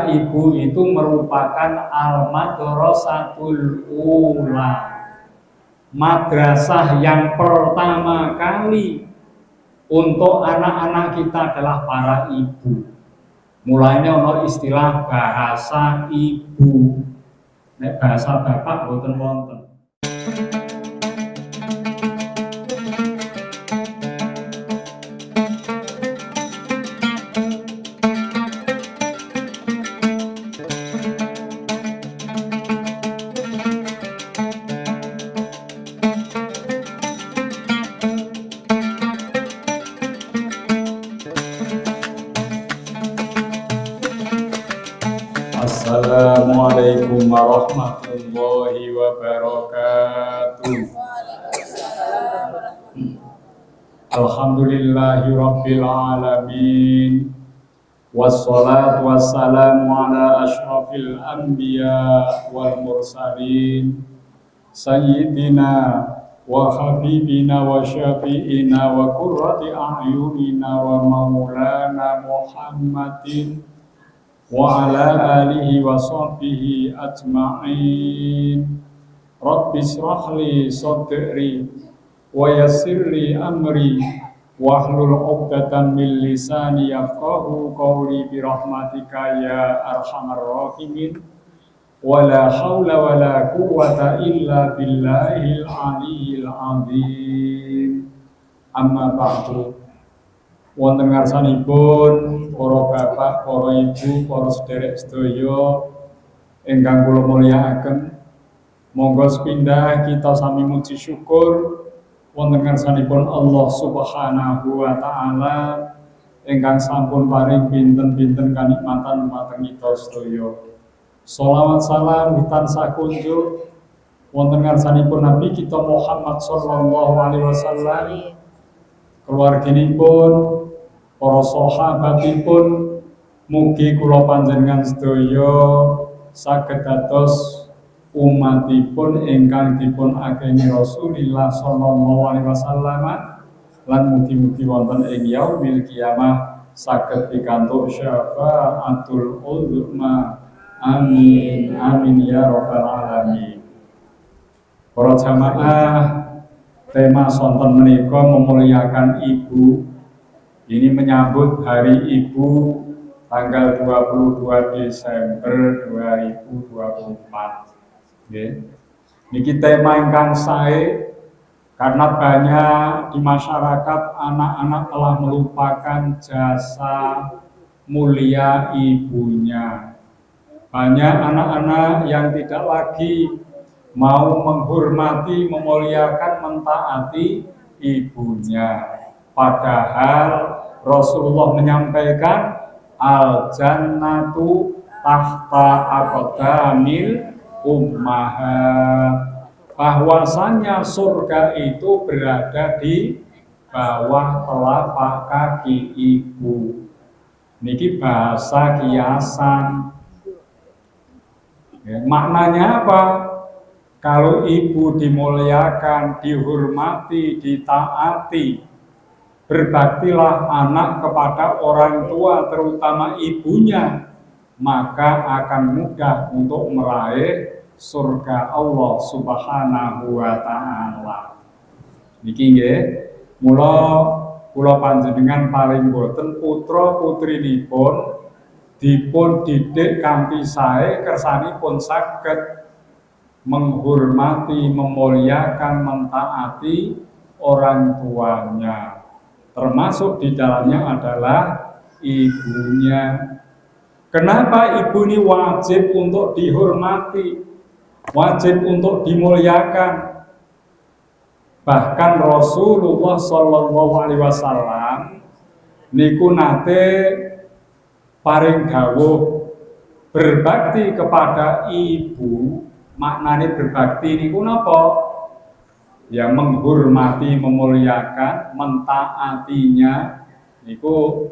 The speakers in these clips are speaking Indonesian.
Ternyata ibu itu merupakan al-madrasatul ula, madrasah yang pertama kali untuk anak-anak kita adalah para ibu. Mulainya ono istilah bahasa ibu, nek bahasa bapak boten wonten. Assalamualaikum warahmatullahi wabarakatuh. Alhamdulillahi rabbil alamin. Wassalatu wassalamu ala asyrafil anbiya wal mursalin sayyidina wa habibina wa syafi'ina wa qurrati a'yunina wa maulana Muhammadin wa ala alihi wa sahbihi ajma'in. Rabbi shrah li sadri wa yassir li amri wahlul 'uqdatam min lisani yafqahu qawli bi rahmatika ya arhamar rahimin. Wala haula wala quwwata illa billahil aliyyil azim. Amma ba'du. Wonten ngarsanipun para bapak, para ibu, para sederek sedaya ingkang kula mulyakaken, monggo sepindah kita sami muji syukur wonten ngarsanipun Allah Subhanahu wa taala ingkang sampun paring pinten-pinten kanikmatan dumateng kita sedaya. Shalawat salam tansah kunjuk wonten ngarsanipun Nabi kita Muhammad sallallahu alaihi wasallam, keluarginipun, para sahabatipun, mugi kula panjenengan sedaya saged dados umatipun ingkang dipun ageni Rasulullah sallallahu alaihi wasallam, lan mugi-mugi wonten ing yaumil qiyamah saged pikantuk syafaatul uzma. Amin amin ya rabbal alamin. Para jamaah, tema sonten menika memuliakan ibu. Ini menyambut Hari Ibu tanggal 22 Desember 2024. Nggih. Niki tema ingkang sae karena banyak di masyarakat anak-anak telah melupakan jasa mulia ibunya. Banyak anak-anak yang tidak lagi mau menghormati, memuliakan, mentaati ibunya. Padahal Rasulullah menyampaikan al-jannatu tahta aqdamil ummahat, bahwasannya surga itu berada di bawah telapak kaki ibu. Niki bahasa kiasan. Maknanya apa? Kalau ibu dimuliakan, dihormati, ditaati, berbaktilah anak kepada orang tua, terutama ibunya, maka akan mudah untuk meraih surga Allah Subhanahu wa taala. Niki nggih, mula kula panjenengan paling boten putra putrinipun dipun didik kanthi sae kersanipun saged menghormati, memuliakan, mentaati orang tuanya. Termasuk di dalamnya adalah ibunya. Kenapa ibu ini wajib untuk dihormati, wajib untuk dimuliakan? Bahkan Rasulullah sallallahu alaihi wasallam niku nate paring dawuh berbakti kepada ibu. Maknane berbakti niku napa? Ya menghormati, memuliakan, mentaatinya niku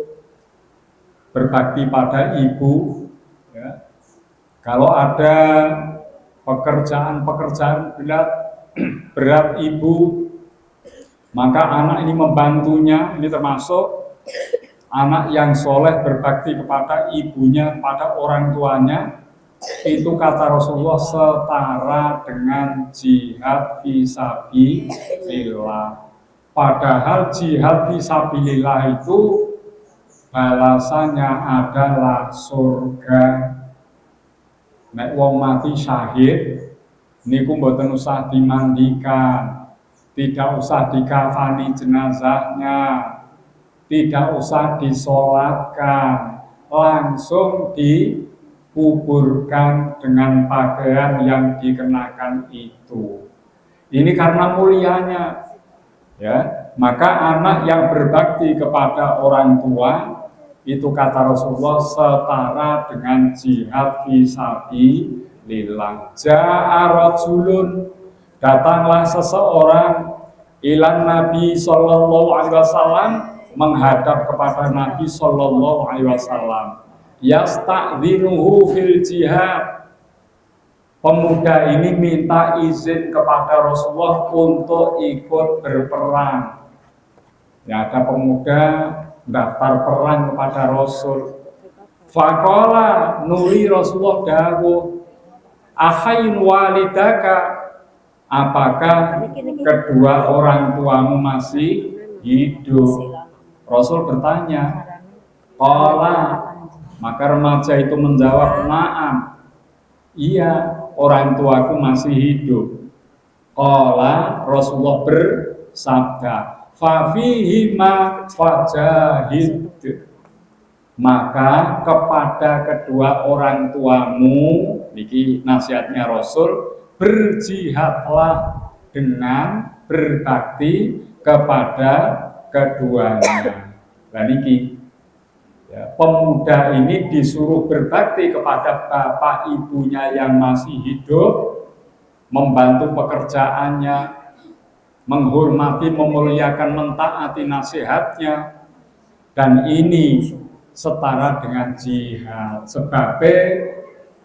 berbakti pada ibu, ya. Kalau ada pekerjaan berat ibu, maka anak ini membantunya. Ini termasuk Anak yang soleh berbakti kepada ibunya, kepada orang tuanya, itu kata Rasulullah setara dengan jihad fisabilillah. Padahal jihad fisabilillah itu balasannya adalah surga. Nek wong mati syahid niku mboten usah dimandikan, tidak usah dikafani jenazahnya, tidak usah disolatkan, langsung dikuburkan dengan pakaian yang dikenakan itu. Ini karena mulianya, ya. Maka anak yang berbakti kepada orang tua itu kata Rasulullah setara dengan jihad fisabilillah. Ja'a rajulun, datanglah seseorang ilan Nabi sallallahu alaihi wasallam, menghadap kepada Nabi sallallahu alaihi wasallam. Yasta'dzinuhu fil jihad. Pemuda ini minta izin kepada Rasulullah untuk ikut berperang. Ya, ada pemuda daftar perang kepada Rasul. Faqala nuri Rasulullah dawuh, "Ahayn walidaka?" Apakah kedua orang tuamu masih hidup? Rasul bertanya. Qala, maka remaja itu menjawab, "Na'am." Iya, orang tuaku masih hidup. Qala, Rasulullah bersabda, "Fafihima fajahid." Maka kepada kedua orang tuamu, niki nasihatnya Rasul, berjihadlah dengan berbakti kepada keduanya. Nah niki, ya, pemuda ini disuruh berbakti kepada bapak ibunya yang masih hidup, membantu pekerjaannya, menghormati, memuliakan, mentaati nasihatnya, dan ini setara dengan jihad. Sebab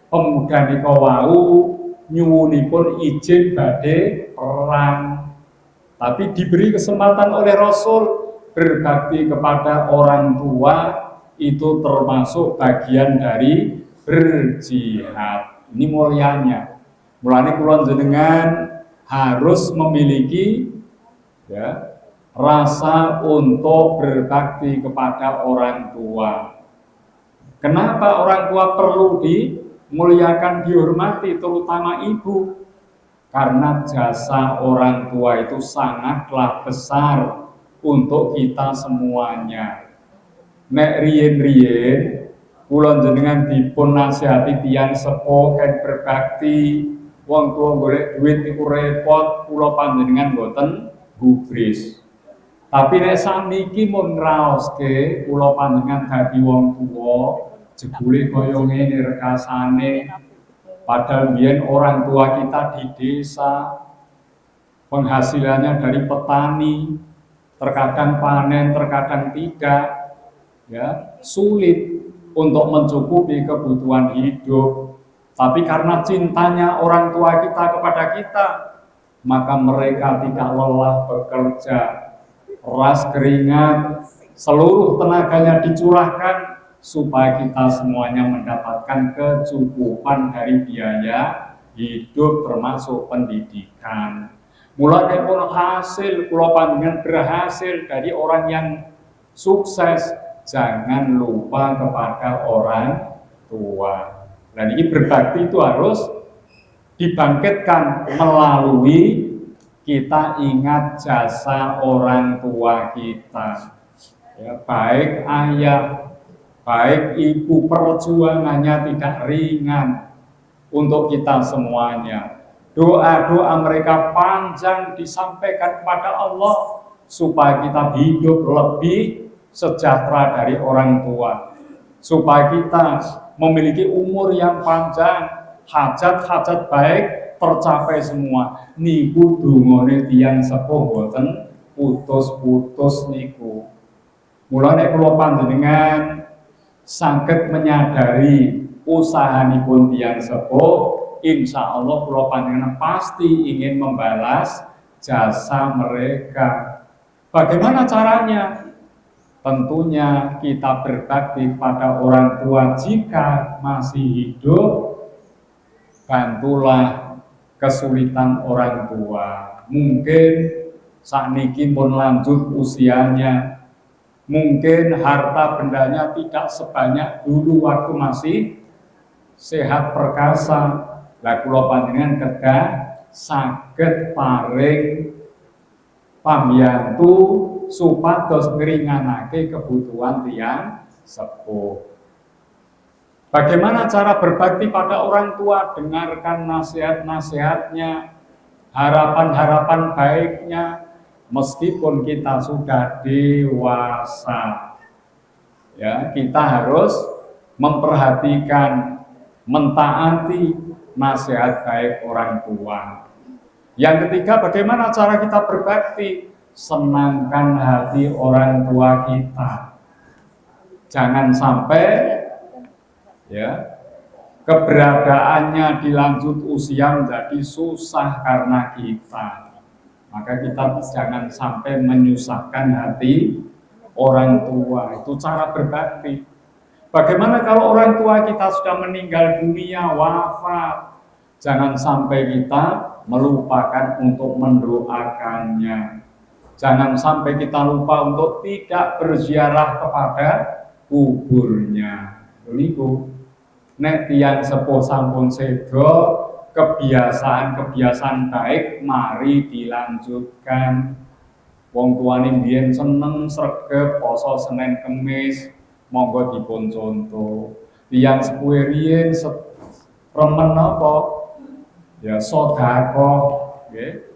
pemuda nika wau nyuwunipun izin badhe perang, tapi diberi kesempatan oleh Rasul berbakti kepada orang tua, itu termasuk bagian dari berjihad. Ini mulianya. Mulane kula jenengan harus memiliki, ya, rasa untuk berbakti kepada orang tua. Kenapa orang tua perlu dimuliakan, dihormati, terutama ibu? Karena jasa orang tua itu sangatlah besar untuk kita semuanya. Nek riyen-riyen kula jenengan dipun nasihati tiyang sepuh kan berbakti, wong tua golek duit iku repot, kula panjenengan boten gubris. Tapi nek saniki mun ngraoske kula panjenengan dadi wong tuwa, jebule kaya ngene rekasane. Padahal biyen orang tua kita di desa, penghasilannya dari petani, terkadang panen, terkadang tidak, ya, sulit untuk mencukupi kebutuhan hidup. Tapi karena cintanya orang tua kita kepada kita, maka mereka tidak lelah bekerja, keras keringat, seluruh tenaganya dicurahkan supaya kita semuanya mendapatkan kecukupan dari biaya hidup termasuk pendidikan. Mulai pun hasil kula panjenengan berhasil dari orang yang sukses, jangan lupa kepada orang tua. Dan ini berbakti itu harus dibangkitkan melalui kita ingat jasa orang tua kita, ya, baik ayah, baik ibu, perjuangannya tidak ringan untuk kita semuanya. Doa-doa mereka panjang disampaikan kepada Allah supaya kita hidup lebih sejahtera dari orang tua, supaya kita memiliki umur yang panjang, hajat-hajat baik tercapai semua. Niku dungane tiyang sepuh boten putus-putus niku. Mulane kula panjenengan saged menyadari usahanipun tiyang sepuh, insya Allah kula panjenengan pasti ingin membalas jasa mereka. Bagaimana caranya? tentunya kita berbakti pada orang tua jika masih hidup, bantulah kesulitan orang tua. Mungkin sakniki pun lanjut usianya, mungkin harta bendanya tidak sebanyak dulu waktu masih sehat perkasa. Lah kula panjenengan kedah saged paring pambiyantu supados ngringanake kebutuhan tiyang sepuh. Bagaimana cara berbakti pada orang tua? Dengarkan nasihat-nasihatnya, harapan-harapan baiknya, meskipun kita sudah dewasa. Ya, kita harus memperhatikan, mentaati nasihat baik orang tua. Yang ketiga, bagaimana cara kita berbakti? Senangkan hati orang tua kita. Jangan sampai ya keberadaannya di lanjut usia menjadi susah karena kita. Maka kita jangan sampai menyusahkan hati orang tua. Itu cara berbakti. Bagaimana kalau orang tua kita sudah meninggal dunia, wafat? Jangan sampai kita melupakan untuk mendoakannya. Jangan sampai kita lupa untuk tidak berziarah kepada kuburnya. Niku nek tiyang sepuh sampun sedo, kebiasaan baik mari dilanjutkan. Wong tuane mbiyen seneng sregep poso Senin Kemis, monggo dipun contoh. Tiyang sepuh riyen remen apa? Ya sedekah, nggih.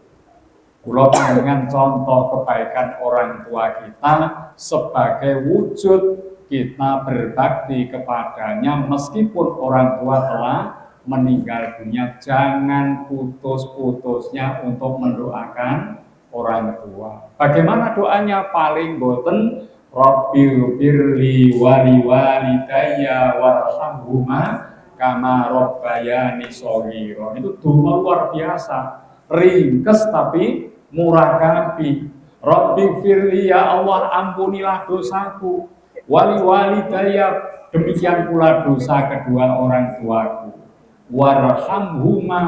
Kula panjenengan contoh kebaikan orang tua kita sebagai wujud kita berbakti kepadanya meskipun orang tua telah meninggal dunia. Jangan putus-putusnya untuk mendoakan orang tua. Bagaimana doanya? Paling boten Rabbil birli wali walidayya warhamhuma kama rabbayani shaghira. Itu doa luar biasa, ringkes tapi murah kapi. Rabbil firli, ya Allah ampunilah dosaku. Wali walidayya, demikian pula dosa kedua orang tuaku. Warhamhuma,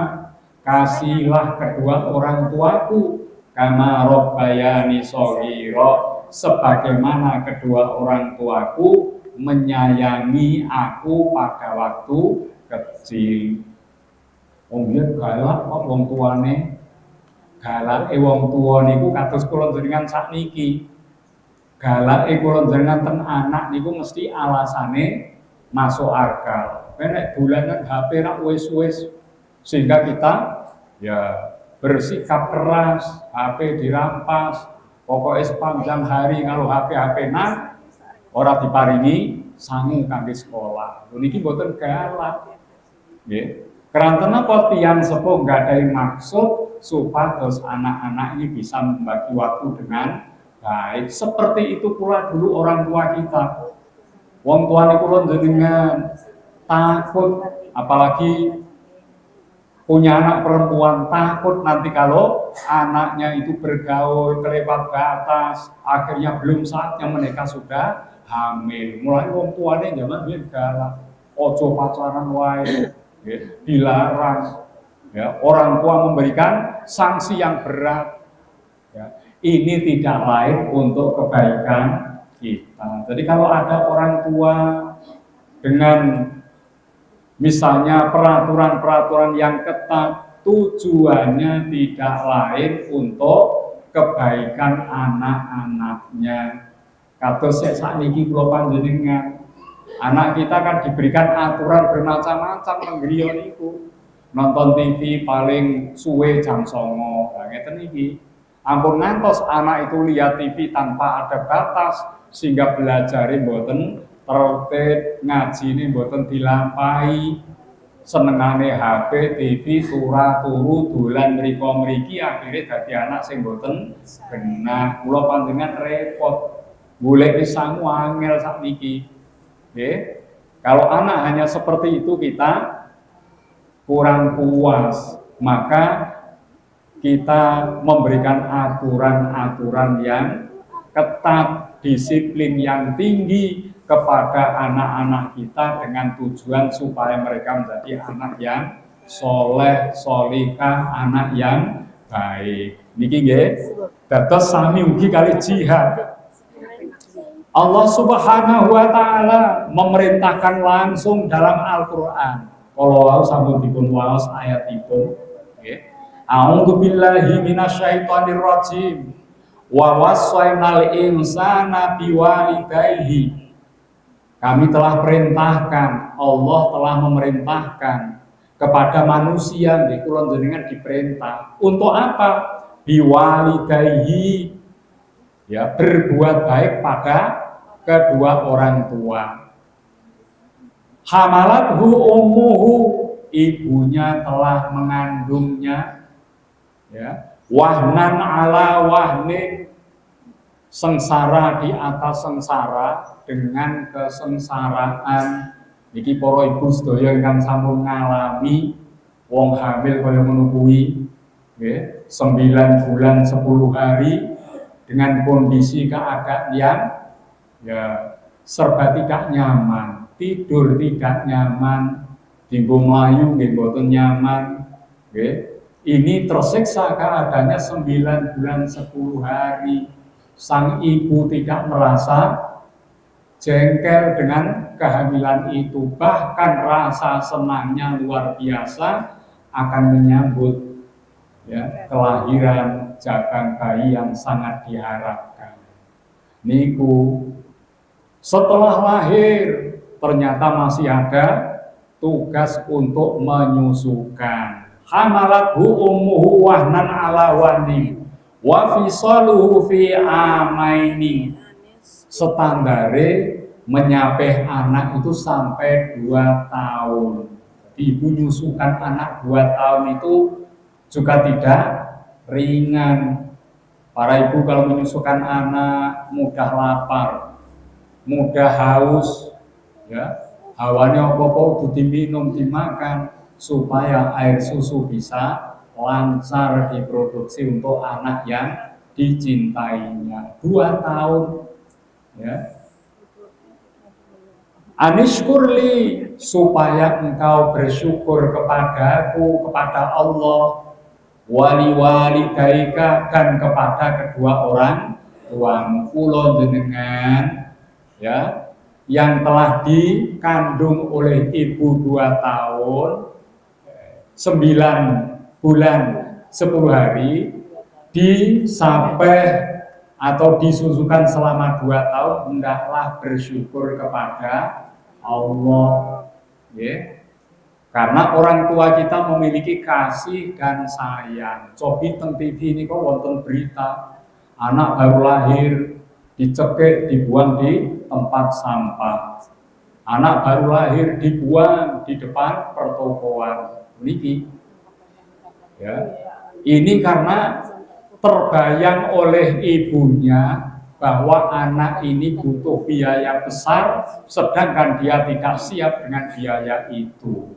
kasihlah kedua orang tuaku. Kama rabbayani shaghira, sebagaimana kedua orang tuaku menyayangi aku pada waktu kecil. Wong galak kok wong tuane. Galake wong tuwa niku kados kula jenengan sakniki. Galake kula jenengan ten anak niku mesti alasane masuk akal. Nek dolanan HP rak wis-wis sehingga kita ya bersikap keras, HP dirampas, pokoknya sepanjang hari kalau HP nang ora diparingi sangu kangge sekolah. Niki mboten galak. Nggih. Keranten apa tiyang sepuh nggadahi maksud supados anak-anak ini bisa membagi waktu dengan baik. Seperti itu pula dulu orang tua kita. Wong tuane kula jenengan takut, apalagi punya anak perempuan, takut nanti kalau anaknya itu bergaul kelewat batas, akhirnya belum saatnya menikah sudah hamil. Mulai wong tuane zaman biyen galak, ojo pacaran wae. Dilarang, ya, orang tua memberikan sanksi yang berat. Ya. Ini tidak lain untuk kebaikan kita. Jadi kalau ada orang tua dengan misalnya peraturan-peraturan yang ketat, tujuannya tidak lain untuk kebaikan anak-anaknya. Kados sakniki kula panjenengan. Anak kita kan diberikan aturan bermacam-macam nenggriya niku. Nonton TV paling suwe jam 09.00. Lah ngeten iki. Ampun ngantos anak itu lihat TV tanpa ada batas sehingga belajare mboten tertib, ngajine mboten dilampahi. Senengane HP, TV, turu dolan mriko-mriki akhire dadi anak sing mboten genah. Kula panjenengan repot. Golek sangu angel sakniki. Oke. Kalau anak hanya seperti itu kita kurang puas, maka kita memberikan aturan-aturan yang ketat disiplin yang tinggi kepada anak-anak kita dengan tujuan supaya mereka menjadi anak yang soleh, solihah, anak yang baik. Niki nggih, dados sami ugi kali jihad. Allah Subhanahu wa taala memerintahkan langsung dalam Al-Qur'an. Kalau sampun dipun waos ayatipun, nggih. A'udzu billahi minasyaitonir rajim. Wa wassaynal insana biwalidayhi. Kami telah perintahkan, Allah telah memerintahkan kepada manusia, nggih kula jenengan diperintah. Untuk apa? Biwalidayhi. Ya, berbuat baik pada kedua orang tua. Hamalathu ummuhu, ibunya telah mengandungnya. Ya, wahnan ala wahnin, sengsara di atas sengsara dengan kesengsaraan. Niki para ibu sedaya ingkang sampun ngalami wong hamil kaya ngono kuwi, nggih, 9 bulan 10 hari dengan kondisi keadaan yang ya serba tidak nyaman, tidur tidak nyaman, dinggo mlayu nggih mboten nyaman, nggih. Ini tersiksa keadaannya 9 bulan 10 hari. Sang ibu tidak merasa jengkel dengan kehamilan itu, bahkan rasa senangnya luar biasa akan menyambut ya kelahiran jagang bayi yang sangat diharapkan. Niku setelah lahir ternyata masih ada tugas untuk menyusukan. Hamalathu ummuhu wahnan ala wahni wa fisaluhu fi amaini. Standare menyapeh anak itu sampai 2 tahun. Ibu menyusukan anak 2 tahun itu juga tidak ringan. Para ibu kalau menyusukan anak mudah lapar, mudah haus, ya, hawane apa-apa kudu diminum, dimakan supaya air susu bisa lancar diproduksi untuk anak yang dicintainya. 2 tahun, ya. Anishkurli, supaya engkau bersyukur kepadaku, kepada Allah, wali-walidaika, dan kepada kedua orang tuamu. Kula jenengan ya yang telah dikandung oleh ibu 2 tahun 9 bulan 10 hari disapeh atau disusukan selama 2 tahun, hendaklah bersyukur kepada Allah, ya. Karena orang tua kita memiliki kasih dan sayang. Cobi teng TV ini kok wonten berita anak baru lahir dicekik dibuang di tempat sampah. Anak baru lahir dibuang di depan pertokoan. Niki, ya, ini karena terbayang oleh ibunya bahwa anak ini butuh biaya besar, sedangkan dia tidak siap dengan biaya itu,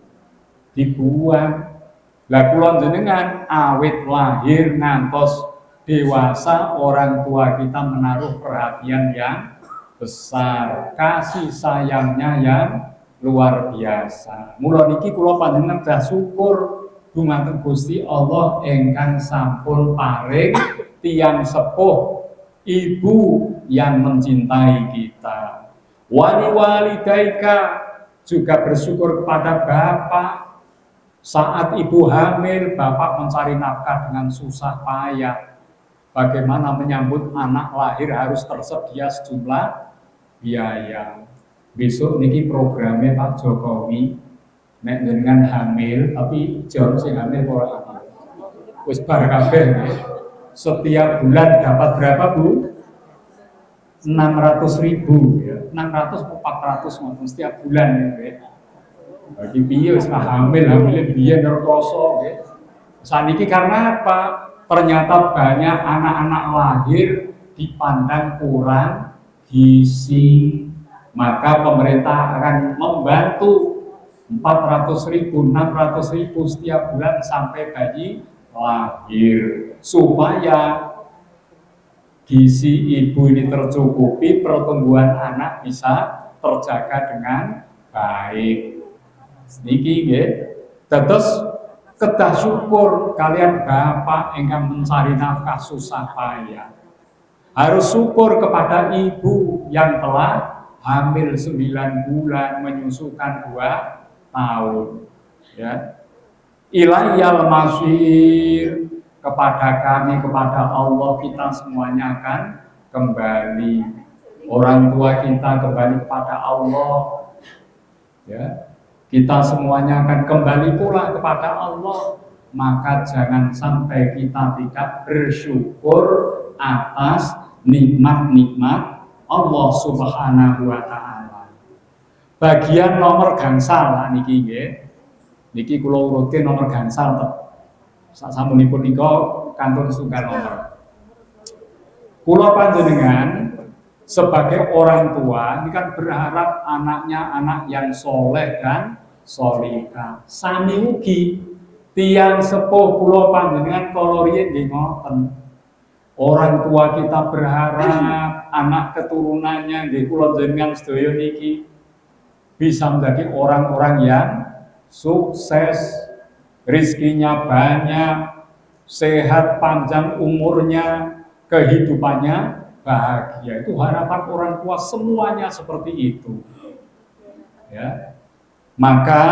dibuang. Lah kula jenengan awit lahir ngantos dewasa, orang tua kita menaruh perhatian yang besar, kasih sayangnya yang luar biasa. Mula niki kula panjenengan dah syukur dumateng Gusti Allah ingkang sampun paring tiyang sepuh ibu yang mencintai kita. Wali-walidaika, juga bersyukur kepada bapak. Saat ibu hamil, bapak mencari nafkah dengan susah payah. Bagaimana menyambut anak lahir harus tersedia sejumlah biaya. Besok niki programnya Pak Jokowi, nek dengan hamil, tapi jauh sih hamil ora iki. Wis bar kabeh. Setiap bulan dapat berapa, Bu? 600.000 ya. 600 atau 400 ngoten setiap bulan ya. Bagi piye wis hamil biyen rekoso nggih. Saniki karena apa? Ternyata banyak anak-anak lahir dipandang kurang gizi. Maka pemerintah akan membantu 400.000, 600.000 setiap bulan sampai bayi lahir, supaya gizi ibu ini tercukupi, pertumbuhan anak bisa terjaga dengan baik. Niki nggih. Dados kedah syukur kalian bapak ingkang mencari nafkah susah payah. Harus syukur kepada ibu yang telah hamil 9 bulan, menyusukan 2 tahun. Ya. Ilaiyal masir, kepada kami, kepada Allah kita semuanya akan kembali. Orang tua kita kembali kepada Allah. Ya. Kita semuanya akan kembali pula kepada Allah. Maka jangan sampai kita tidak bersyukur atas nikmat-nikmat Allah Subhanahu wa taala. Bagian nomor gangsal niki nggih. Niki kula urutin nomor gangsal to. Sasampunipun nika kantun setunggal nomor. Kula panjenengan sebagai orang tua ini kan berharap anaknya anak yang soleh dan solihah. Sami ugi tiyang sepuh kula panjenengan kala riyin nggih ngoten. Orang tua kita berharap anak keturunannya nggih kula jenengan sedaya niki bisa menjadi orang-orang yang sukses, rizkinya banyak, sehat panjang umurnya, kehidupannya bahagia. Itu harapan orang tua semuanya seperti itu. Ya. Maka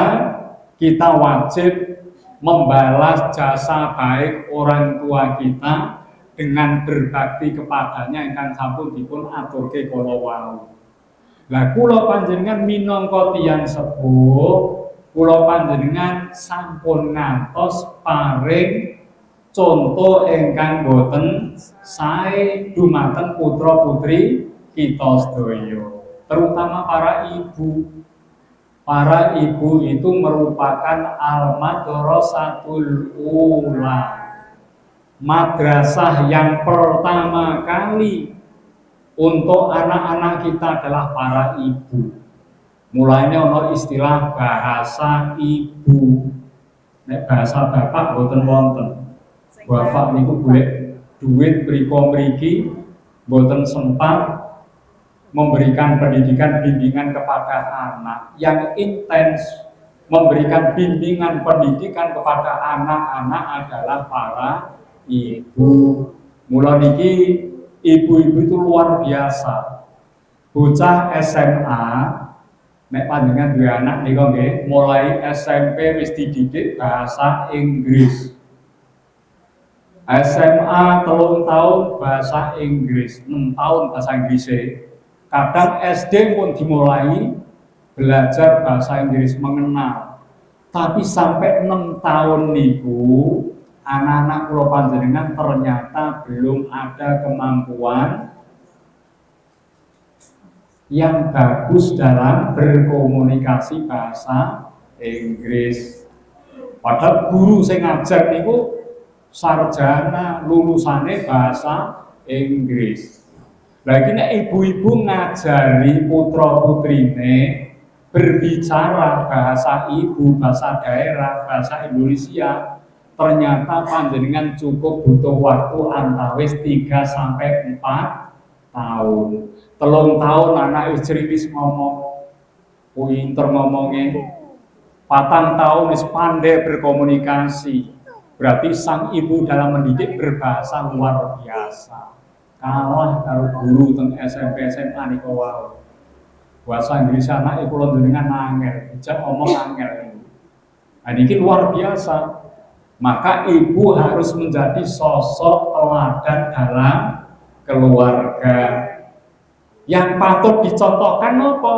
kita wajib membalas jasa baik orang tua kita dengan berbakti kepadanya ingkang sampun dipun aturke kala wau. Lah kula panjenengan minangka tiyang sepuh, kula panjenengan sampun ngantos paring contoh ingkang boten sae dumateng putra-putri kita sedaya, terutama para ibu. Para ibu itu merupakan al-madrasatul ula, madrasah yang pertama kali untuk anak-anak kita adalah para ibu. Mulainya ono istilah bahasa ibu. Nek bahasa bapak boten wonten. Bapak niku golek duit mriko mriki boten sempat memberikan pendidikan bimbingan kepada anak yang intens. Memberikan bimbingan pendidikan kepada anak-anak adalah para ibu. Mula niki ibu-ibu itu luar biasa. Bocah SMA nek panjenengan duwe anak nika nggih, mulai SMP wis dididik bahasa Inggris. SMA 3 tahun bahasa Inggris, 6 tahun bahasa Inggris. Kadang SD pun dimulai belajar bahasa Inggris mengenal. Tapi sampai 6 tahun niku anak-anak kula panjenengan ternyata belum ada kemampuan yang bagus dalam berkomunikasi bahasa Inggris. Padahal guru sing ngajar niku sarjana lulusane bahasa Inggris. Lagi nek ibu-ibu ngajari putra-putrine berbicara bahasa ibu, bahasa daerah, bahasa Indonesia, ternyata panjenengan cukup butuh waktu antawis 3 sampai 4 tahun. 3 tahun anak istri wis ngomong, pinter ngomongnya. 4 tahun wis pandai berkomunikasi. Berarti sang ibu dalam mendidik berbahasa luar biasa. Kalah karo guru teng SMP SMA niku wae. Bahasa Inggris anak iku lho dengan angel, bijak ngomong angel. Nah niki luar biasa. Maka ibu harus menjadi sosok teladan dalam keluarga. Yang patut dicontohkan apa?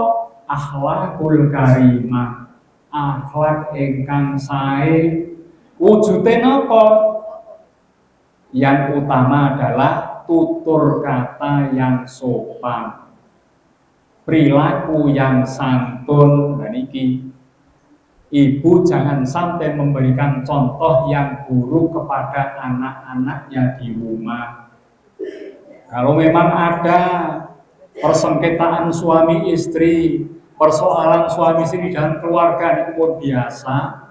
Akhlakul karimah, akhlak ingkang sae. Wujude napa? Yang utama adalah tutur kata yang sopan, perilaku yang santun. Dan niki ibu jangan sampai memberikan contoh yang buruk kepada anak-anaknya di rumah. Kalau memang ada persengketaan suami istri, persoalan suami istri dan keluarga itu pun biasa,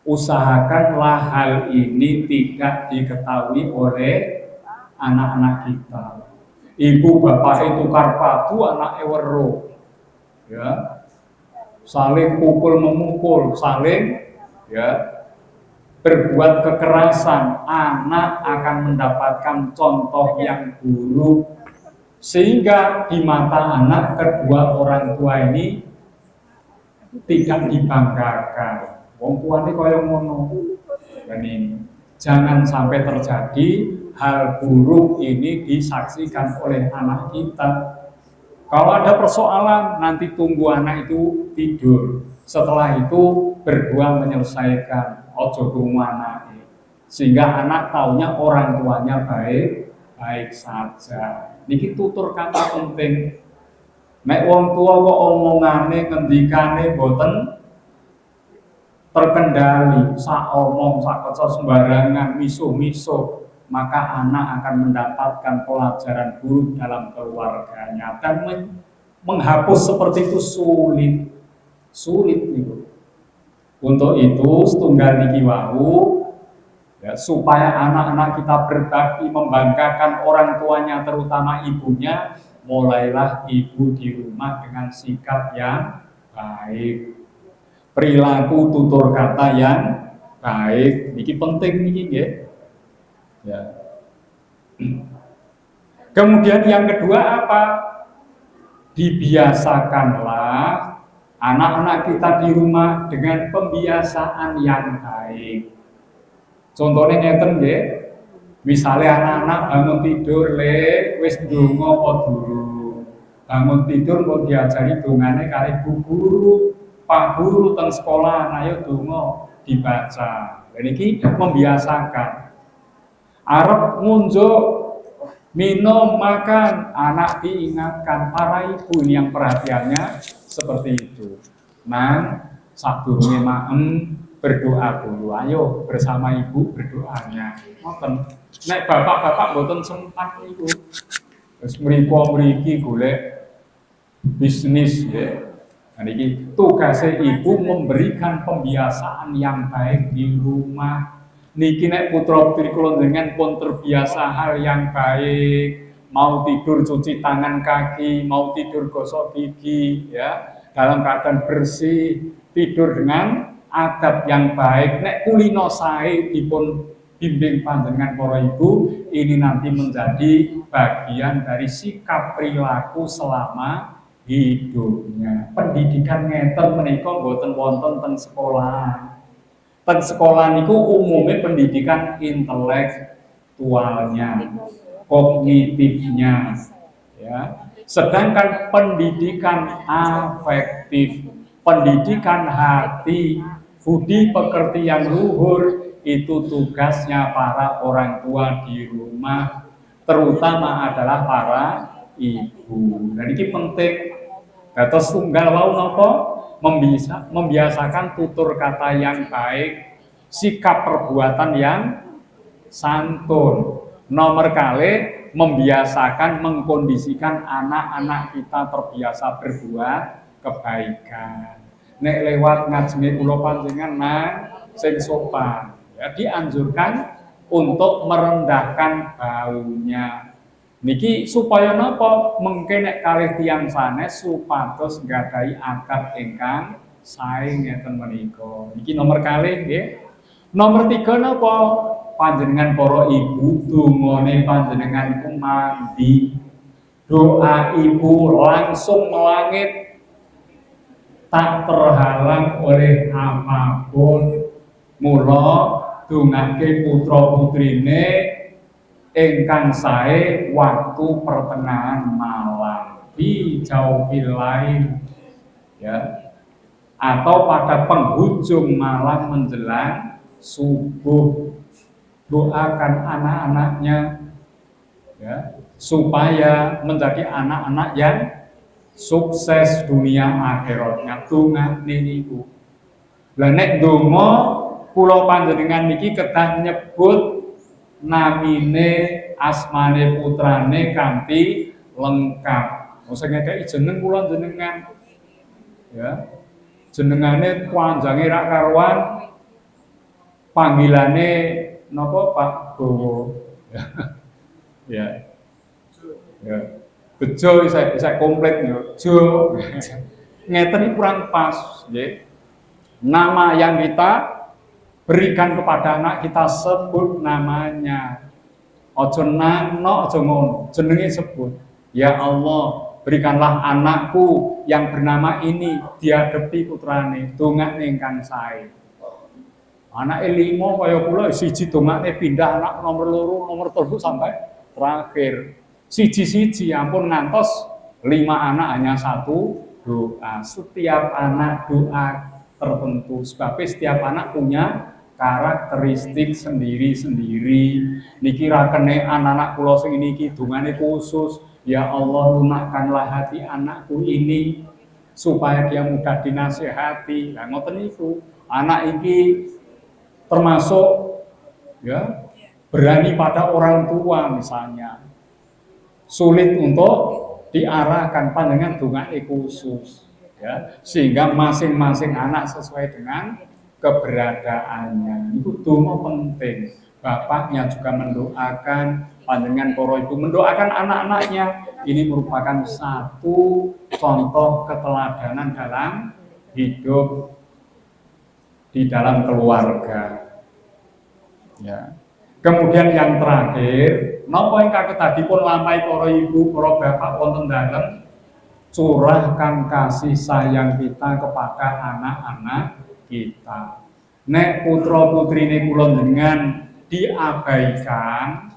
usahakanlah hal ini tidak diketahui oleh anak-anak kita. Ibu bapak tukar padu, anak weruh. Ya. Saling pukul memukul, saling ya berbuat kekerasan, anak akan mendapatkan contoh yang buruk, sehingga di mata anak kedua orang tua ini tidak dibanggakan. Wong tuane kaya ngono. Dan ini jangan sampai terjadi hal buruk ini disaksikan oleh anak kita. Kalau ada persoalan, nanti tunggu anak itu tidur. Setelah itu berdua menyelesaikan. Ojo krungu anak. Sehingga anak taunya orang tuanya baik saja. Niki tutur kata penting. Nek wong tua kok omongane ngendikane boten terkendali, sak omong sak keco sembarangan, misuh-misuh, maka anak akan mendapatkan pelajaran buruk dalam keluarganya dan menghapus seperti itu sulit itu. Untuk itu setunggal niki wau ya, supaya anak-anak kita berbakti membanggakan orang tuanya terutama ibunya, mulailah ibu di rumah dengan sikap yang baik, perilaku tutur kata yang baik. Niki penting niki nggih. Ya. Kemudian yang kedua apa? Dibiasakanlah anak-anak kita di rumah dengan pembiasaan yang baik. Contohnya ngeten nggih. Misale anak-anak bangun tidur wis ndonga apa durung. Bangun tidur kok diajari dongane kali Bu Guru, Pak Guru teng sekolah, ayo donga dibaca. Dan ini membiasakan. Arep ngunjuk minum, makan, anak diingatkan. Para ibu ini yang perhatiannya seperti itu. Nah, sadurunge maem berdoa dulu. Ayo bersama ibu berdoanya. Ngoten. Nek bapak-bapak mboten sempat niku. Wis mriki golek bisnis ya. Nah, ini tugasnya ibu memberikan pembiasaan yang baik di rumah. Niki nek putra putri kula dengan pun terbiasa hal yang baik, mau tidur cuci tangan kaki, mau tidur gosok gigi ya, dalam keadaan bersih, tidur dengan adab yang baik. Nek kulino sae dipun bimbing panjenengan para ibu, ini nanti menjadi bagian dari sikap perilaku selama hidupnya. Pendidikan ngeten menika mboten wonten teng sekolah. Teng sekolah niku umumnya pendidikan intelektualnya, kognitifnya, ya. Sedangkan pendidikan afektif, pendidikan hati, budi pekerti yang luhur itu tugasnya para orang tua di rumah, terutama adalah para ibu. Dan ini penting. Dados tunggal wau napa? Membiasakan tutur kata yang baik, sikap perbuatan yang santun. Nomor kali membiasakan mengkondisikan anak-anak kita terbiasa berbuat kebaikan. Nek lewat ngajenge kula panjenengan nang sing sopan, ya dianjurkan untuk merendahkan baunya. Niki supaya napa mengke nek kalih tiyang sanes supados nggadahi adab ingkang sae ngeten menika. Niki nomor kalih nggih. Nomor 3 napa? Panjenengan para ibu dongane panjenengan iku mandi. Doa ibu langsung melangit, tak terhalang oleh apapun. Mula dongake putra putrine ingkang sae waktu pertengahan malam di jaufil lain ya, atau pada penghujung malam menjelang subuh. Doakan anak-anaknya ya, supaya menjadi anak-anak yang sukses dunia akhiratnya. Donga niku. Lah nek donga kula panjenengan niki kedah nyebut namine asmane putrane kanthi lengkap. Mosok ngekeki jeneng kula jenengan. Ya. Jenengane panjange rak karuan. Panggilane napa Pak Bowo. Ya. Ya, ya. Bejo saya komplit yo. Jo. Ngeten iki kurang pas, nggih. Nama yang kita berikan kepada anak kita sebut namanya. Ojo nano, ojo ngono, jenenge sebut. Ya Allah, berikanlah anakku yang bernama ini diadepi putrane, dongakne ingkang sae. Anake 5 kaya kula siji dongakne pindah anak nomor 2, nomor 3 sampai terakhir. Siji-siji ampun ngantos 5 anak hanya 1 doa. Setiap anak doa tertentu, sebab setiap anak punya karakteristik sendiri-sendiri. Niki ra kene anak-anak kula sing niki dongane khusus. Ya Allah, lunakkanlah hati anakku ini supaya dia mudah dinasehati. Lah ngoten niku. Anak iki termasuk ya berani pada orang tua misalnya. Sulit untuk diarahkan pandangan donga khusus ya, sehingga masing-masing anak sesuai dengan keberadaannya. Itu donga penting. Bapaknya juga mendoakan, panjenengan para ibu mendoakan anak-anaknya. Ini merupakan satu contoh keteladanan dalam hidup di dalam keluarga. Ya. Kemudian yang terakhir, napa ingkang kedadipun lampahi para ibu, para bapak wonten dalem, curahkan kasih sayang kita kepada anak-anak kita. Nek putra putrine kula dengan diabaikan,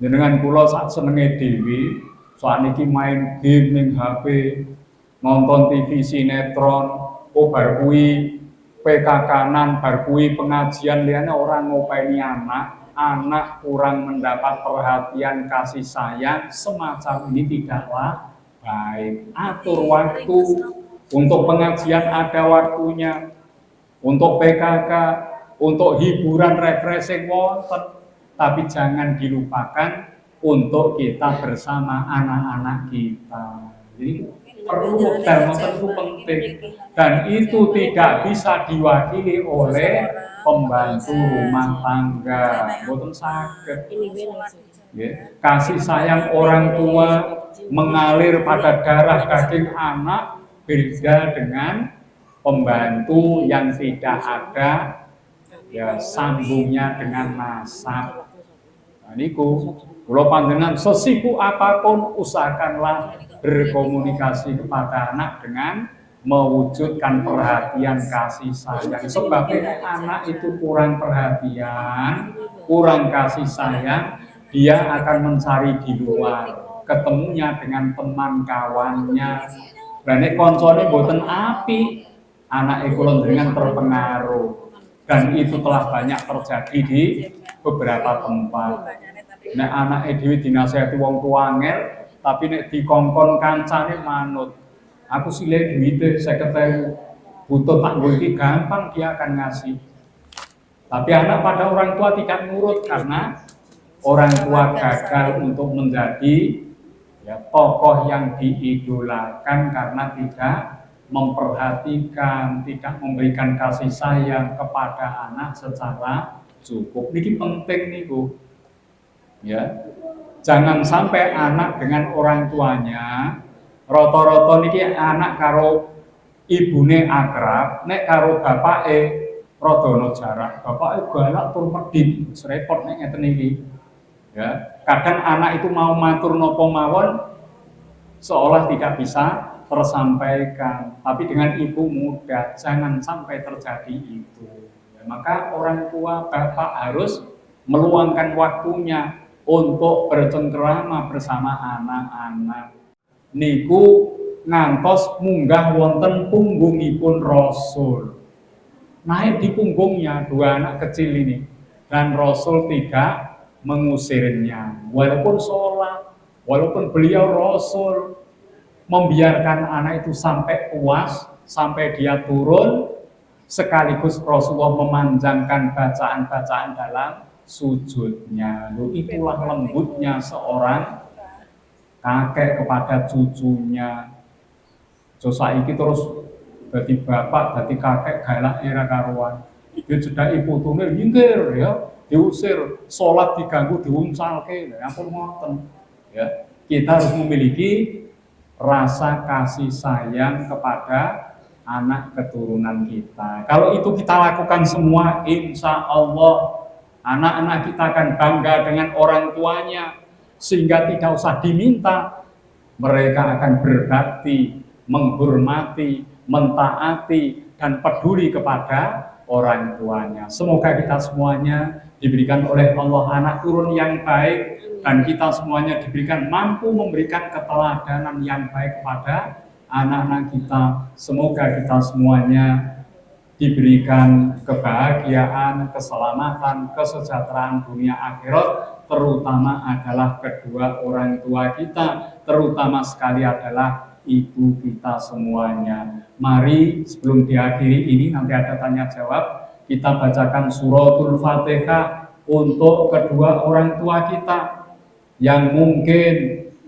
jenengan kula sak senenge dhewe, sakniki main game ning HP, nonton TV sinetron, bar kuwi PKK-nan, bar kuwi pengajian liyane orang ngopeni anak kurang mendapat perhatian kasih sayang semacam ini tidaklah baik. Atur waktu untuk pengajian ada waktunya, untuk PKK, untuk hiburan refreshing wonten, tapi jangan dilupakan untuk kita bersama anak-anak kita. Jadi perlu wekdal itu penting, dan itu tidak bisa diwakili oleh pembantu rumah tangga, boten saged. Kasih sayang orang tua mengalir pada darah daging anak beda dengan pembantu yang tidak ada ya sambungnya dengan nasab. Nah, niku kula panjenengan sesibuk apapun usahakanlah berkomunikasi kepada anak dengan mewujudkan perhatian kasih sayang. Sebab anak itu kurang perhatian, kurang kasih sayang, dia akan mencari di luar, ketemunya dengan teman kawannya. Dan koncone boten api, anak kula dengan terpengaruh. Dan itu telah banyak terjadi di beberapa tempat. Nek anak dhewe dinasehati wong tua angel, tapi nek dikongkon kancane manut. Aku silih duwite 50.000, butuh tak nggo iki gampang dia akan ngasih. Tapi anak pada orang tua tidak nurut karena orang tua gagal untuk menjadi ya, tokoh yang diidolakan karena tidak memperhatikan, tidak memberikan kasih sayang kepada anak secara cukup. Ini penting nih Bu. Ya, jangan sampai anak dengan orang tuanya roto-roto niki anak karo ibune akrab, nek karo bapake rada ana jarak. Bapake galak tur medhit, repot nek ngeten iki. Ya, kadang anak itu mau matur napa mawon seolah tidak bisa tersampaikan, tapi dengan ibu mudah, jangan sampai terjadi itu. Ya, maka orang tua bapak harus meluangkan waktunya untuk bercengkerama bersama anak-anak. Niku ngantos munggah wonten punggungipun Rasul. Naik di punggungnya dua anak kecil ini, dan Rasul tidak mengusirnya. Walaupun sholat, walaupun beliau Rasul membiarkan anak itu sampai puas, sampai dia turun, sekaligus Rasulullah memanjangkan bacaan-bacaan dalam sujudnya. Loh, itulah lembutnya seorang kakek kepada cucunya. So saiki terus dadi bapak, dadi kakek galak era karuan. Dia cedak putune nyinggir ya. diusir, sholat diganggu, diunsalke, ya ampun ngoten. Ya, kita harus memiliki rasa kasih sayang kepada anak keturunan kita. Kalau itu kita lakukan semua, insya Allah anak-anak kita akan bangga dengan orang tuanya, sehingga tidak usah diminta, mereka akan berbakti, menghormati, mentaati, dan peduli kepada orang tuanya. Semoga kita semuanya diberikan oleh Allah anak turun yang baik, dan kita semuanya diberikan mampu memberikan keteladanan yang baik kepada anak-anak kita. Semoga kita semuanya diberikan kebahagiaan, keselamatan, kesejahteraan dunia akhirat, terutama adalah kedua orang tua kita, terutama sekali adalah ibu kita semuanya. Mari sebelum diakhiri ini, nanti ada tanya jawab, kita bacakan suratul Fatihah untuk kedua orang tua kita yang mungkin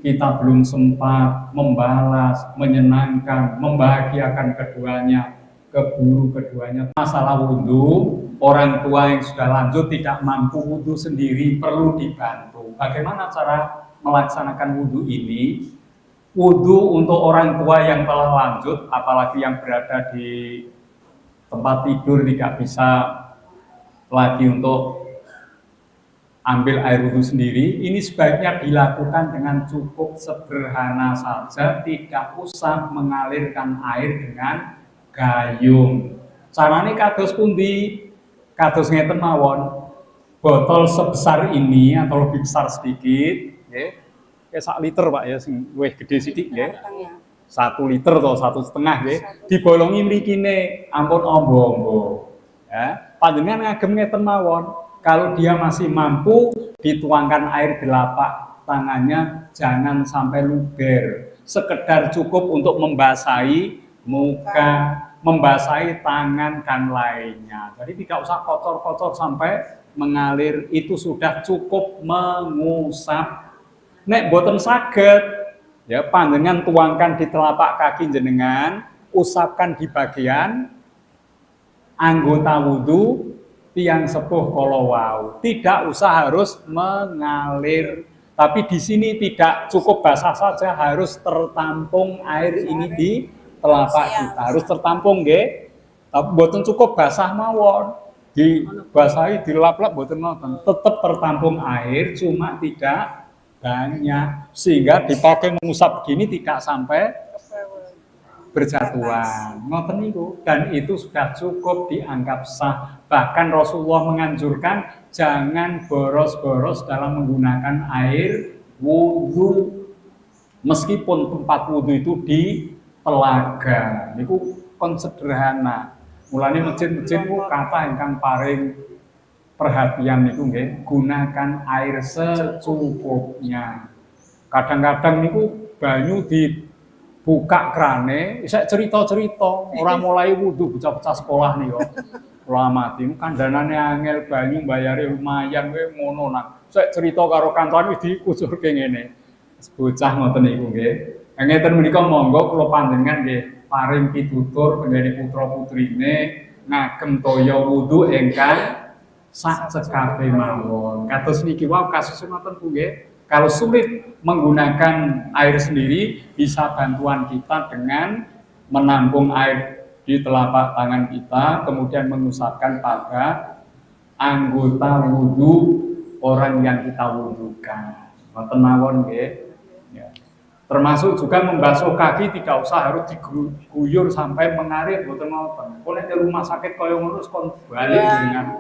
kita belum sempat membalas, menyenangkan, membahagiakan keduanya, ke guru keduanya. Masalah wudhu, orang tua yang sudah lanjut tidak mampu wudhu sendiri, perlu dibantu. Bagaimana cara melaksanakan wudhu ini? Wudhu untuk orang tua yang telah lanjut, apalagi yang berada di tempat tidur tidak bisa lagi untuk ambil air wudhu sendiri, ini sebaiknya dilakukan dengan cukup sederhana saja, tidak usah mengalirkan air dengan gayung. Carane kados pundi? Kados ngeten mawon. Botol sebesar ini atau lebih besar sedikit, nggih. Kayak 1 liter Pak ya, sing luwih gede sithik nggih. 1 liter atau 1,5 nggih. Dibolongi mrikine, ampun ombo-ombo. Ya, panjenengan ngagem ngeten mawon. Kalau dia masih mampu, dituangkan air di telapak tangannya, jangan sampai luber. Sekedar cukup untuk membasahi muka, membasahi tangan dan lainnya. Jadi tidak usah kotor-kotor sampai mengalir, itu sudah cukup mengusap. Nek boten saged, ya panjenengan tuangkan di telapak kaki jenengan, usapkan di bagian anggota wudhu tiang sepuh kala wau. Tidak usah harus mengalir. Tapi di sini tidak cukup basah saja, harus tertampung air ini di telapak kita, harus tertampung nggih. Tapi boten cukup basah mawon, dibasahi dilap-lap boten ngoten, tetap tertampung air, cuma tidak banyak, sehingga dipakai mengusap begini tidak sampai berjatuhan. Ngoten niku, dan itu sudah cukup dianggap sah. Bahkan Rasulullah menganjurkan jangan boros-boros dalam menggunakan air wudhu, meskipun tempat wudhu itu di telaga. Niku kon sederhana. Mulane masjid-masjid ku kata ingkang paring perhatian niku nggih, gunakan air secukupnya. Kadang-kadang niku banyu dibuka krane, isek cerita-cerita, ora mulai wudhu bocah-bocah sekolah nih kok. Kula amati kandhanane angel, banyu bayare lumayan kowe ngono nang. Isek cerita karo kancan wis dikucurke ngene. Bocah ngoten niku nggih. Ngeten menika monggo kula panjenengan nggih paring pitutur penggene putra-putrine ngagem toya wudhu ingkang sak cekape mawon. Kados niki wau kasus ngoten Bu nggih. Kalau sulit menggunakan air sendiri, bisa bantuan kita dengan menampung air di telapak tangan kita, kemudian mengusapkan pada anggota wudhu orang yang kita wudhukan. Ngoten mawon nggih. Ya. Termasuk juga membasuh kaki, tidak usah harus diguyur sampai mengalir, boten ngoten. Kok nek rumah sakit kaya ngono kon bali dengan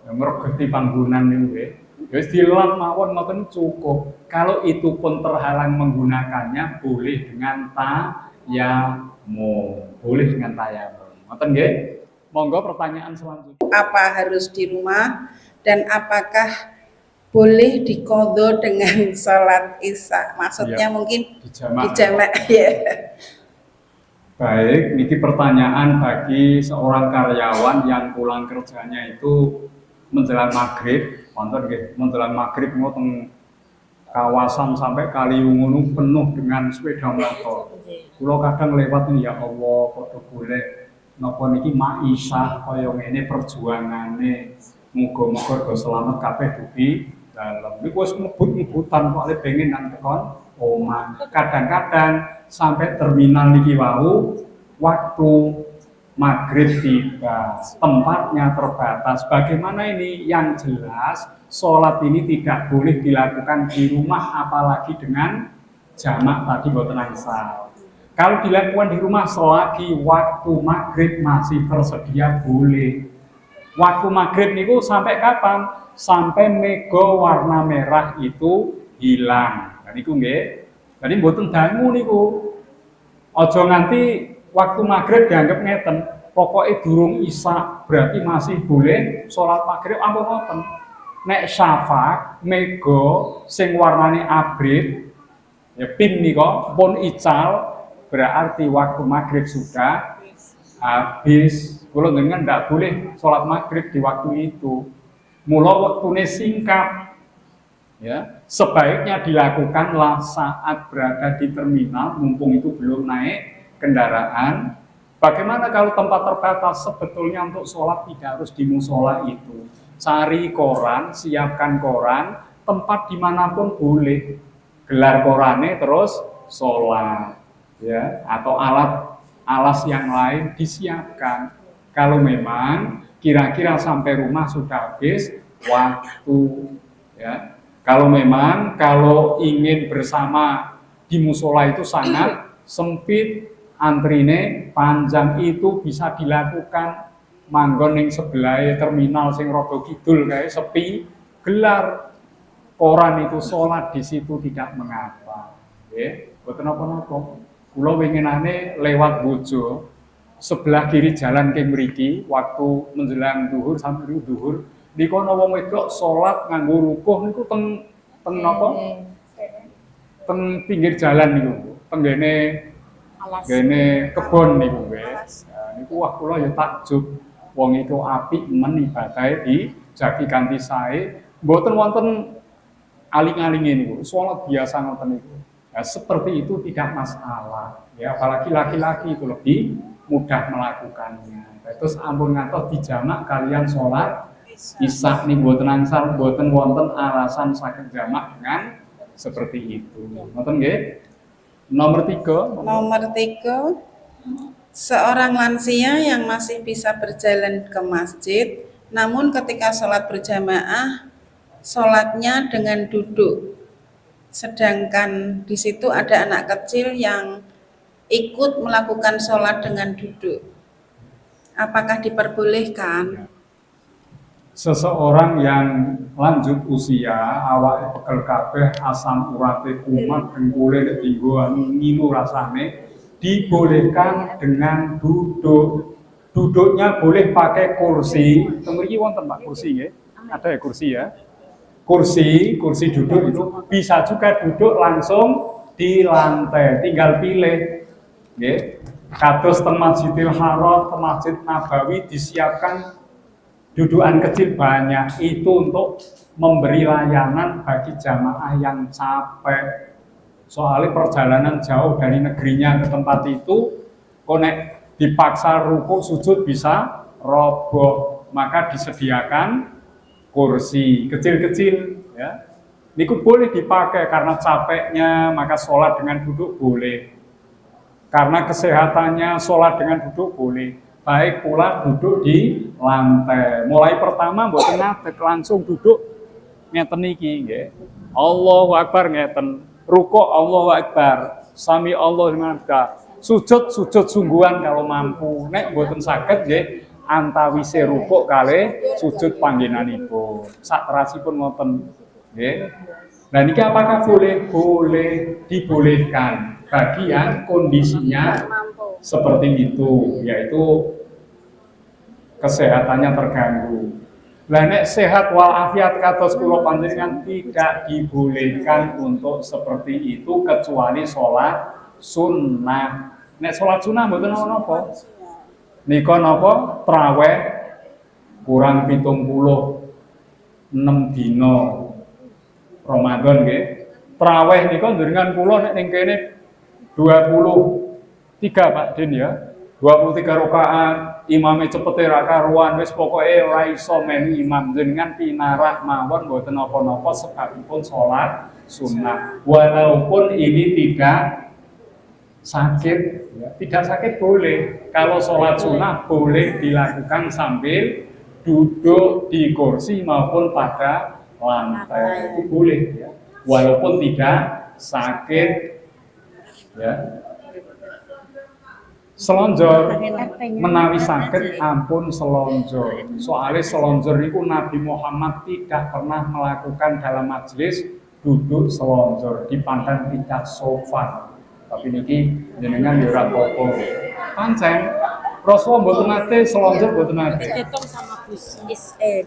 ngregeti panggonan niku nggih. Wis dilap mawon ngoten cukup. Kalau itu pun terhalang menggunakannya, boleh dengan tayamum. Boleh dengan tayamum. Ngoten nggih? Monggo pertanyaan selanjutnya. Apa harus di rumah dan apakah boleh diqadha dengan sholat Isya? Maksudnya ya, mungkin dijamak ya. Baik, niki pertanyaan bagi seorang karyawan yang pulang kerjanya itu menjelang maghrib, wonten nggih, menjelang maghrib ngoten kawasan sampai Kaliwungu penuh dengan sepeda motor. Kula kadang lewat nih, ya Allah, kok golek napa niki maisah kaya ngene perjuangane. Muga-muga go selamat kabeh dugi dalem. Niku wis mebut-mebutan kok le pengen nang tekon omah. Kadang-kadang sampai terminal niki wau waktu maghrib tiba, tempatnya terbatas. Bagaimana ini? Yang jelas sholat ini tidak boleh dilakukan di rumah, apalagi dengan jamak tadi boten angsal. Kalau dilakukan di rumah selagi waktu maghrib masih tersedia boleh. Waktu maghrib niku sampai kapan? Sampai mego warna merah itu hilang. Nah niku nggih. Jadi mboten dangu niku. Aja nganti waktu maghrib dianggap ngeten. Pokoknya durung isya berarti masih boleh sholat maghrib ampun ngoten. Nek syafaq mego sing warnane abrit ya pin nika pun ical berarti waktu maghrib sudah habis. Kalau dengan tidak boleh sholat maghrib di waktu itu, mula waktunya singkat, ya sebaiknya dilakukanlah saat berada di terminal, mumpung itu belum naik kendaraan. Bagaimana kalau tempat terbatas? Sebetulnya untuk sholat tidak harus di musola itu. Cari koran, siapkan koran, tempat dimanapun boleh. Gelar korannya terus sholat, ya atau alas yang lain disiapkan. Kalau memang kira-kira sampai rumah sudah habis waktu, ya. Kalau memang kalau ingin bersama di musola itu sangat sempit, antrine panjang, itu bisa dilakukan manggon yang sebelah terminal sing rada kidul kayak sepi, gelar koran itu sholat di situ tidak mengapa. Nggih, boten napa-napa. Kula winginane lewat bojo sebelah kiri jalan ke mriki waktu menjelang duhur sampai duhur niku ana wong wedok salat nganggo rukuh niku teng napa? Teng pinggir jalan niku, tenggene kebon niku wis. Nah, niku wah kula ya takjub. Wong itu apik men ibadahe dijagi kanthi sae, mboten wonten aling-alinge niku. Salat biasa ngoten niku. Nah, seperti itu tidak masalah. Ya, apalagi laki-laki itu lebih mudah melakukannya. Terus ampun ngantos dijamak kalian sholat isya nih buatan angsal, buatan wonten alasan saged jamak dengan seperti itu. Ngoten nggih? Nomor 3. Nomor 3, seorang lansia yang masih bisa berjalan ke masjid, namun ketika sholat berjamaah, sholatnya dengan duduk. Sedangkan di situ ada anak kecil yang ikut melakukan sholat dengan duduk. Apakah diperbolehkan? Seseorang yang lanjut usia, awake pekel kabeh, asam urate kumat, dengkule tinggo ngilu rasane, dibolehkan dengan duduk. Duduknya boleh pakai kursi. Mriki wonten Pak kursi nggih? Ada ya kursi ya? Kursi duduk itu bisa juga duduk langsung di lantai, tinggal pilih. Nggih. Kados teng Masjidil Haram, teng Masjid Nabawi disiapkan dudukan kecil banyak, itu untuk memberi layanan bagi jamaah yang capek. Soalnya perjalanan jauh dari negerinya ke tempat itu, konek dipaksa ruku sujud bisa roboh, maka disediakan kursi kecil-kecil, ya. Niku boleh dipakai karena capeknya, maka sholat dengan duduk boleh. Karena kesehatannya sholat dengan duduk boleh. Baik pula duduk di lantai. Mulai pertama mboten ngadeg langsung duduk ngeten niki nggih. Allahu Akbar ngeten. Rukuk Allahu Akbar. Sami Allahu liman hamidah. Sujud sungguhan kalau mampu. Nek mboten saged nggih antawise rukuk kalih sujud panggenanipun. Saterasipun ngoten nggih. Nah niki apakah boleh? Boleh, dibolehkan bagi yang kondisinya seperti itu, yaitu kesehatannya terganggu. Lah nek sehat walafiat kados kula panjenengan tidak dibolehkan untuk seperti itu kecuali sholat sunnah. Nek sholat sunnah mboten napa. Nika napa? Traweh kurang 76 dina Ramadan nggih. Traweh nika njenengan kula nek ning kene 23 Pak Din ya. 23 rakaat imame cepete ra karuan wis pokoke ora iso melu imam jenengan pinarah mawon mboten napa-napa sebabipun salat sunnah. Walaupun ini tidak sakit, ya. Tidak sakit boleh. Kalau sholat sunnah boleh dilakukan sambil duduk di kursi maupun pada lantai, itu boleh, ya. Walaupun tidak sakit, ya. Selonjor menawi sakit ampun selonjor. Soalnya selonjor itu Nabi Muhammad tidak pernah melakukan dalam majelis duduk selonjor, dipandang tidak sopan. Tapi niki jenengan yo ora apa-apa. Pancen Rasul mboten nate selonjor mboten nate. Ketong sama Gus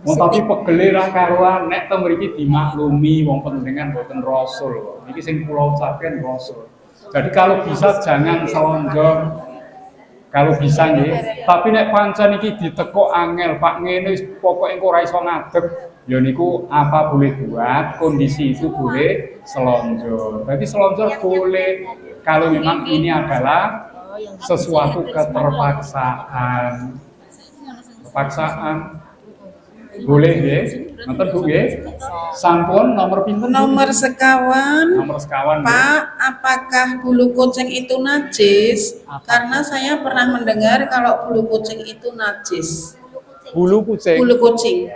Tapi pegele ra karuan nek teng mriki dimaklumi wong panjenengan mboten Rasul. Niki sing kula ucapken Rasul. Jadi kalau bisa jangan selonjor. Kalau bisa nggih, tapi nek pancen iki ditekuk angel, Pak ngene wis pokoke engko ora iso ngadeg, ya niku apa boleh buat, kondisi itu boleh selonjor. Berarti selonjor boleh kalau memang ini adalah sesuatu keterpaksaan. Paksaan boleh nggih? Ngoten Bu nggih? Sampun nomor pinten? Nomor sekawan. Nomor sekawan. Pak, apakah bulu kucing itu najis? Karena saya pernah mendengar kalau bulu kucing itu najis. Bulu kucing. Bulu kucing.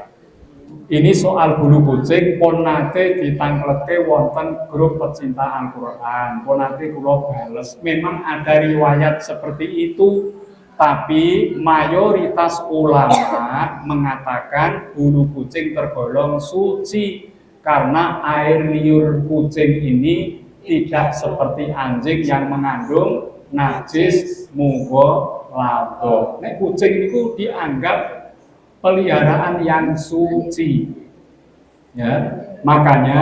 Ini soal bulu kucing pun nate ditangkleke wonten grup pecinta Al-Qur'an. Pun nate kula bales. Memang ada riwayat seperti itu, tapi mayoritas ulama mengatakan bulu kucing tergolong suci karena air liur kucing ini tidak seperti anjing yang mengandung najis mughalladhah. Nek kucing itu dianggap peliharaan yang suci. Ya, makanya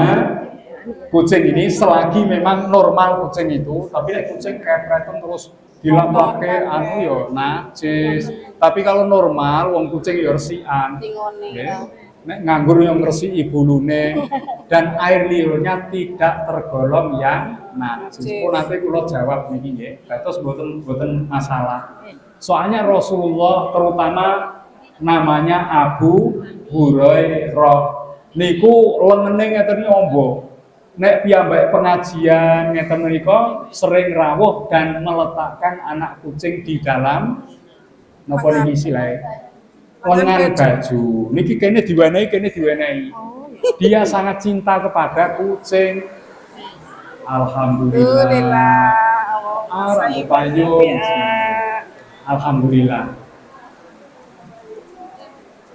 kucing ini selagi memang normal kucing itu, tapi nek kucing kepretan terus dilapake anu yo najis. Tapi kalau normal wong kucing yo resikan. Nggih. Nek nganggur yang ngresiki bulune dan air liurnya tidak tergolong yang najis. Pun nanti kula jawab niki nggih. Terus mboten masalah. Soalnya Rasulullah terutama namanya Abu Hurairah niku lengene ngeten ombo. Nek piyambak pengajian ngeten menika sering rawuh dan meletakkan anak kucing di dalam napa niki istilahé lengan baju. Niki kene diwenehi. Dia sangat cinta kepada kucing. Alhamdulillah. Arep payung. Alhamdulillah.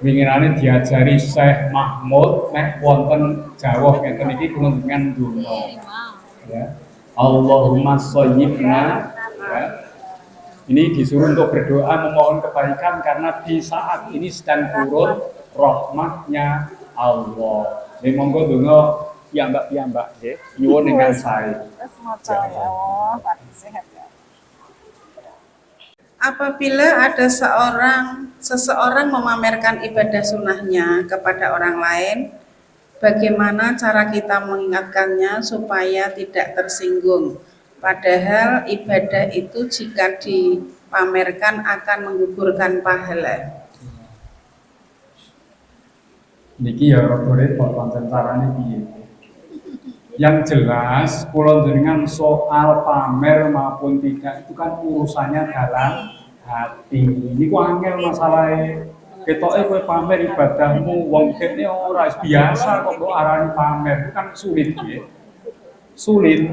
Winginane diajari Syekh Mahmud nek wonten jawah ngeten iki kula dengan donga. Ya. Allahumma shayyibna. Ya. Ini disuruh untuk berdoa memohon kebaikan karena di saat ini sedang turun rahmatnya Allah. Jadi monggo donga piyambak nggih nyuwun ingkang sae. Apabila ada seseorang memamerkan ibadah sunnahnya kepada orang lain, bagaimana cara kita mengingatkannya supaya tidak tersinggung? Padahal ibadah itu jika dipamerkan akan menggugurkan pahala. Niki ya rada repot pancen carane piye. Yang jelas kula jenengan soal pamer maupun tidak itu kan urusannya dalam hati. Niku angel masalahe. Ketoke kowe pamer ibadahmu wong kene ora biasa kok mbok arani pamer. Itu kan sulit nggih. Sulit.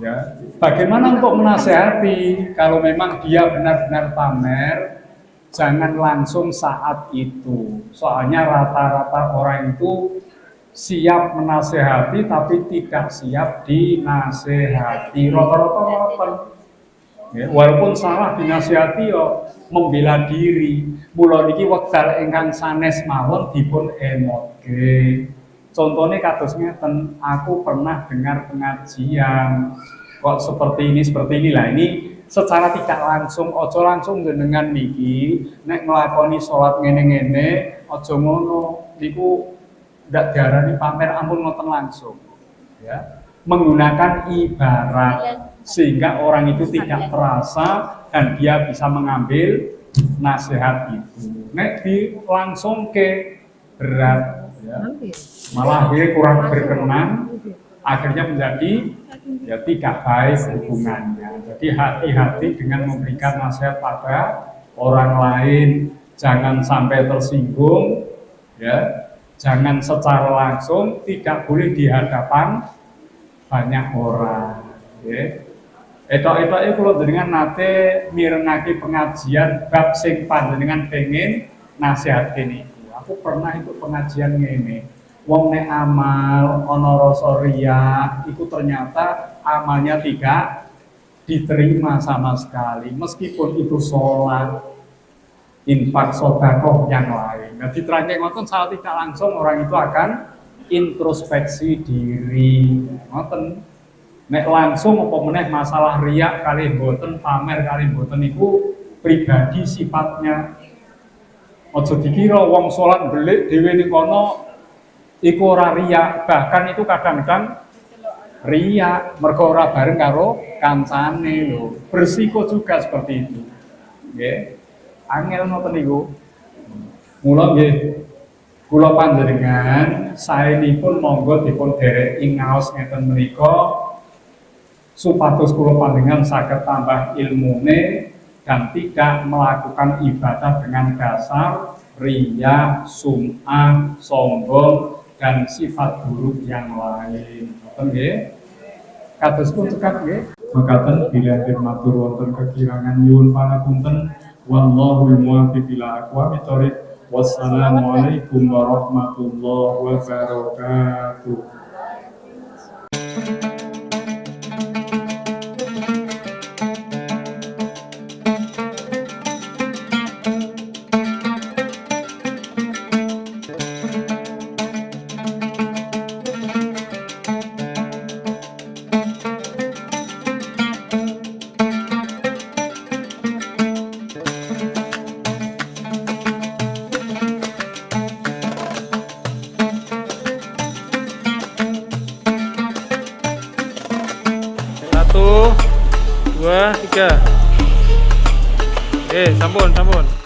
Ya, bagaimana untuk menasehati kalau memang dia benar-benar pamer, jangan langsung saat itu. Soalnya rata-rata orang itu siap menasehati tapi tidak siap dinasehati. Rata-rata ya, walaupun salah dinasehati yo membela diri. Mula niki wekdal ingkang sanes mawon dipun emotke. Contohnya kados ngeten, aku pernah dengar pengajian kok seperti ini lah. Ini secara tidak langsung, ojo langsung dengan niki nek nglakoni salat ngene-ngene, ojo ngono niku ndak diarani pamer ampun ngoten langsung. Ya. Menggunakan ibarat sehingga orang itu tidak terasa dan dia bisa mengambil nasihat itu. Nek di langsung ke berat, ya. Malah dia kurang berkenan, akhirnya menjadi ya tidak baik hubungannya. Jadi hati-hati dengan memberikan nasihat pada orang lain, jangan sampai tersinggung, ya. Jangan secara langsung, tidak boleh di hadapan banyak orang. Ya. Etok-etok kalau dengan nate mirengake pengajian bab sing panjenengan pengen nasihat ini. Aku pernah ikut pengajian ngene. Wong nek amal ana rasa riya, itu ternyata amalnya tidak diterima sama sekali. Meskipun itu sholat, infak, sedekah yang lain. Nah, diterangke ngoten saat tidak langsung orang itu akan introspeksi diri. Ngoten. Nek langsung apa meneh masalah riya kali mboten, pamer kali mboten iku pribadi sifatnya. Aja dikira wong salat belik dhewe ning kono iku ora riya, bahkan itu kadang-kadang riya mergo ora bareng karo kancane lho. Bersiko juga seperti itu. Nggih. Angel ngoten niku. Mula nggih kula panjenengan saenipun monggo dipun dereki ngaos ngeten menika supados kula panjenengan saged tambah ilmune dan tidak melakukan ibadah dengan dasar riya, sum'ah, sombong dan sifat buruk yang lain. Ngoten nggih. Kados pun cekap nggih. Mekaten bilih matur wonten kekirangan nyuwun pangapunten. Wallahul muwaffiq ila aqwamit thoriq. Wassalamualaikum warahmatullahi wabarakatuh. Satu, dua, tiga. Sampun.